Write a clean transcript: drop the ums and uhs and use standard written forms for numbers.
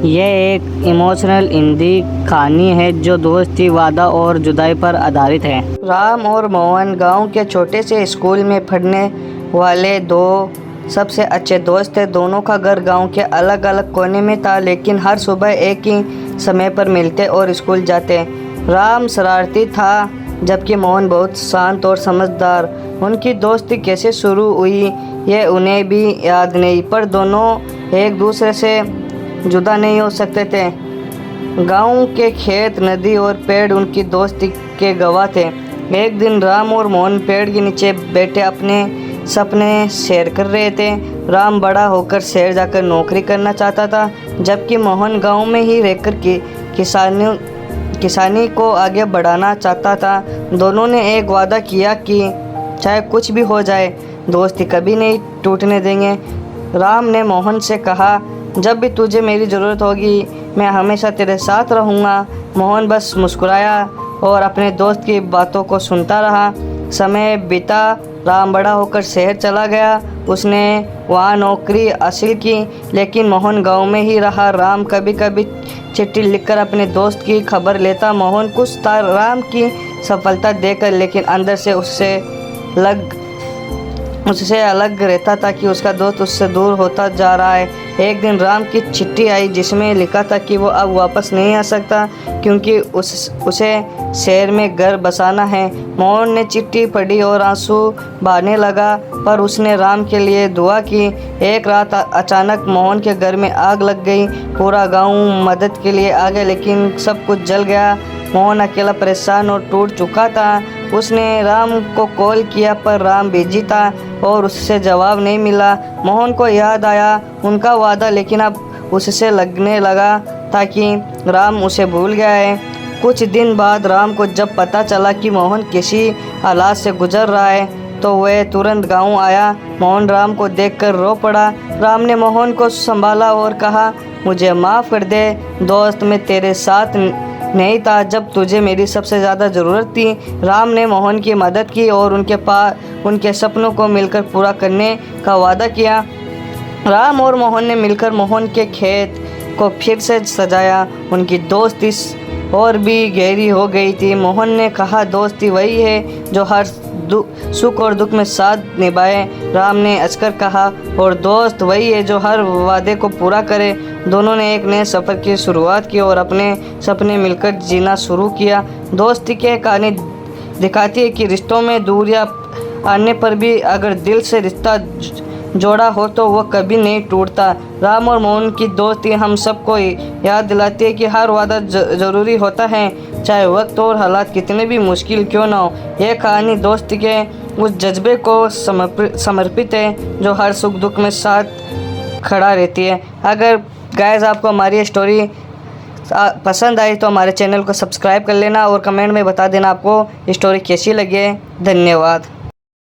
यह एक इमोशनल हिंदी कहानी है जो दोस्ती, वादा और जुदाई पर आधारित है। राम और मोहन गांव के छोटे से स्कूल में पढ़ने वाले दो सबसे अच्छे दोस्त थे। दोनों का घर गांव के अलग अलग कोने में था, लेकिन हर सुबह एक ही समय पर मिलते और स्कूल जाते। राम शरारती था, जबकि मोहन बहुत शांत और समझदार। उनकी दोस्ती कैसे शुरू हुई ये उन्हें भी याद नहीं, पर दोनों एक दूसरे से जुदा नहीं हो सकते थे। गांव के खेत, नदी और पेड़ उनकी दोस्ती के गवाह थे। एक दिन राम और मोहन पेड़ के नीचे बैठे अपने सपने शेयर कर रहे थे। राम बड़ा होकर शहर जाकर नौकरी करना चाहता था, जबकि मोहन गांव में ही रहकर किसानी को आगे बढ़ाना चाहता था। दोनों ने एक वादा किया कि चाहे कुछ भी हो जाए, दोस्ती कभी नहीं टूटने देंगे। राम ने मोहन से कहा, जब भी तुझे मेरी ज़रूरत होगी मैं हमेशा तेरे साथ रहूँगा। मोहन बस मुस्कुराया और अपने दोस्त की बातों को सुनता रहा। समय बीता, राम बड़ा होकर शहर चला गया। उसने वहाँ नौकरी हासिल की, लेकिन मोहन गांव में ही रहा। राम कभी कभी चिट्ठी लिखकर अपने दोस्त की खबर लेता। मोहन खुश था राम की सफलता देखकर, लेकिन अंदर से उससे अलग रहता था कि उसका दोस्त उससे दूर होता जा रहा है। एक दिन राम की चिट्ठी आई, जिसमें लिखा था कि वो अब वापस नहीं आ सकता, क्योंकि उसे शहर में घर बसाना है। मोहन ने चिट्ठी पढ़ी और आंसू बहाने लगा, पर उसने राम के लिए दुआ की। एक रात अचानक मोहन के घर में आग लग गई। पूरा गांव मदद के लिए आ गया, लेकिन सब कुछ जल गया। मोहन अकेला, परेशान और टूट चुका था। उसने राम को कॉल किया, पर राम बिजी था और उससे जवाब नहीं मिला। मोहन को याद आया उनका वादा, लेकिन अब उससे लगने लगा था कि राम उसे भूल गया है। कुछ दिन बाद राम को जब पता चला कि मोहन किसी हालात से गुजर रहा है, तो वह तुरंत गांव आया। मोहन राम को देखकर रो पड़ा। राम ने मोहन को संभाला और कहा, मुझे माफ़ कर दे दोस्त, मैं तेरे साथ नहीं था जब तुझे मेरी सबसे ज़्यादा ज़रूरत थी। राम ने मोहन की मदद की और उनके सपनों को मिलकर पूरा करने का वादा किया। राम और मोहन ने मिलकर मोहन के खेत को फिर से सजाया। उनकी दोस्ती और भी गहरी हो गई थी। मोहन ने कहा, दोस्ती वही है जो हर सुख और दुख में साथ निभाए। राम ने हंसकर कहा, और दोस्त वही है जो हर वादे को पूरा करे। दोनों ने एक नए सफ़र की शुरुआत की और अपने सपने मिलकर जीना शुरू किया। दोस्ती की कहानी दिखाती है कि रिश्तों में दूरियां आने पर भी अगर दिल से रिश्ता जोड़ा हो तो वह कभी नहीं टूटता। राम और मोहन की दोस्ती हम सबको याद दिलाती है कि हर वादा ज़रूरी होता है, चाहे वक्त और हालात कितने भी मुश्किल क्यों ना हो। यह कहानी दोस्ती के उस जज्बे को समर्पित है जो हर सुख दुख में साथ खड़ा रहती है। अगर गाइस आपको हमारी स्टोरी पसंद आई तो हमारे चैनल को सब्सक्राइब कर लेना और कमेंट में बता देना आपको स्टोरी कैसी लगी है। धन्यवाद।